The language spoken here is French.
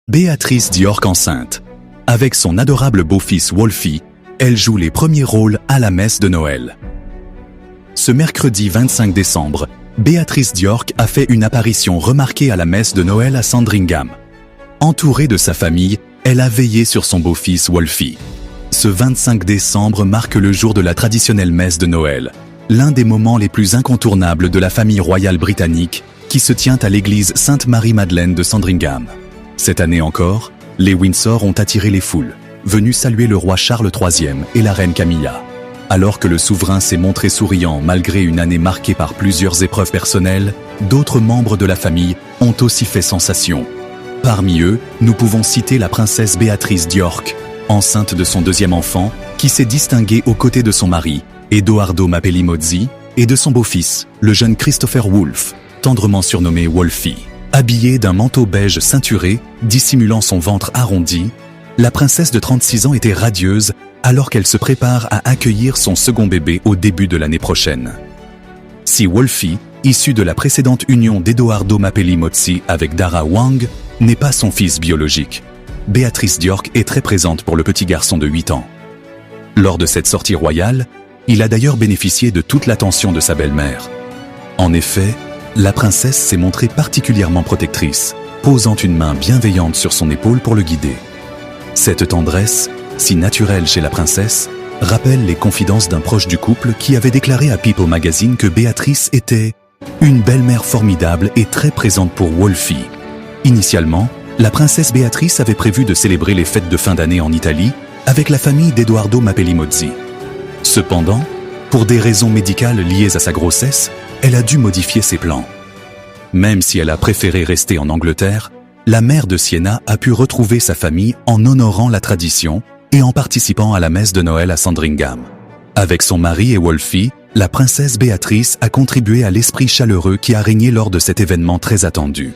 Béatrice d'York enceinte. Avec son adorable beau-fils Wolfie, elle joue les premiers rôles à la messe de Noël. Ce mercredi 25 décembre, Béatrice d'York a fait une apparition remarquée à la messe de Noël à Sandringham. Entourée de sa famille, elle a veillé sur son beau-fils Wolfie. Ce 25 décembre marque le jour de la traditionnelle messe de Noël, l'un des moments les plus incontournables de la famille royale britannique qui se tient à l'église Sainte-Marie-Madeleine de Sandringham. Cette année encore, les Windsor ont attiré les foules, venus saluer le roi Charles III et la reine Camilla. Alors que le souverain s'est montré souriant malgré une année marquée par plusieurs épreuves personnelles, d'autres membres de la famille ont aussi fait sensation. Parmi eux, nous pouvons citer la princesse Béatrice d'York, enceinte de son deuxième enfant, qui s'est distinguée aux côtés de son mari, Edoardo Mapelli-Mozzi, et de son beau-fils, le jeune Christopher Wolfe, tendrement surnommé Wolfie. Habillée d'un manteau beige ceinturé, dissimulant son ventre arrondi, la princesse de 36 ans était radieuse alors qu'elle se prépare à accueillir son second bébé au début de l'année prochaine. Si Wolfie, issu de la précédente union d'Edoardo Mapelli-Mozzi avec Dara Wang, n'est pas son fils biologique, Béatrice d'York est très présente pour le petit garçon de 8 ans. Lors de cette sortie royale, il a d'ailleurs bénéficié de toute l'attention de sa belle-mère. En effet, la princesse s'est montrée particulièrement protectrice, posant une main bienveillante sur son épaule pour le guider. Cette tendresse, si naturelle chez la princesse, rappelle les confidences d'un proche du couple qui avait déclaré à People Magazine que Béatrice était une belle-mère formidable et très présente pour Wolfie. Initialement, la princesse Béatrice avait prévu de célébrer les fêtes de fin d'année en Italie avec la famille d'Edoardo Mapelli-Mozzi. Cependant, pour des raisons médicales liées à sa grossesse, elle a dû modifier ses plans. Même si elle a préféré rester en Angleterre, la mère de Sienna a pu retrouver sa famille en honorant la tradition et en participant à la messe de Noël à Sandringham. Avec son mari et Wolfie, la princesse Béatrice a contribué à l'esprit chaleureux qui a régné lors de cet événement très attendu.